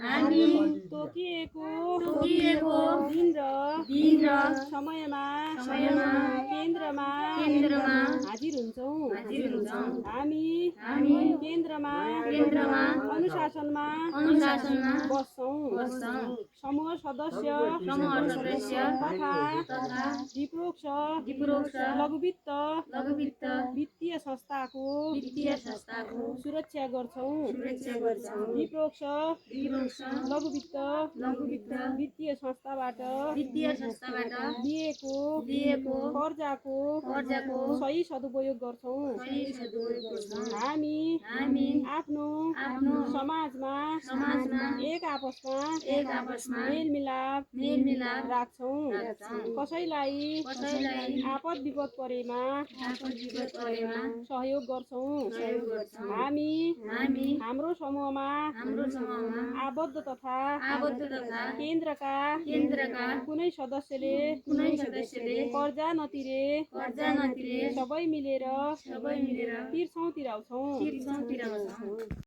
हामी तोकिएको दिन र समयमा केन्द्रमा हाजिर हुन्छौँ। हामी हामी केन्द्रमा अनुशासनमा बस्छौँ। समूह सदस्य तथा विपक्ष लघुवित्त वित्तीय संस्थाको सुरक्षा गर्छौँ। विपक्ष लघुवित्त वित्तीय संस्थाबाट लिएको कर्जाको सही सदुपयोग गर्छौँ। हामी आफ्नो समाजमा एक आपसमा मेलमिलाप राख्छौँ। कसैलाई आपद विपद परेमा सहयोग गर्छौँ। हामी हाम्रो समूहमा आबद्ध तथा केन्द्रका कुनै सदस्यले कर्जा नतिरे सबै मिलेर तिर्छौँ तिराउँछौँ।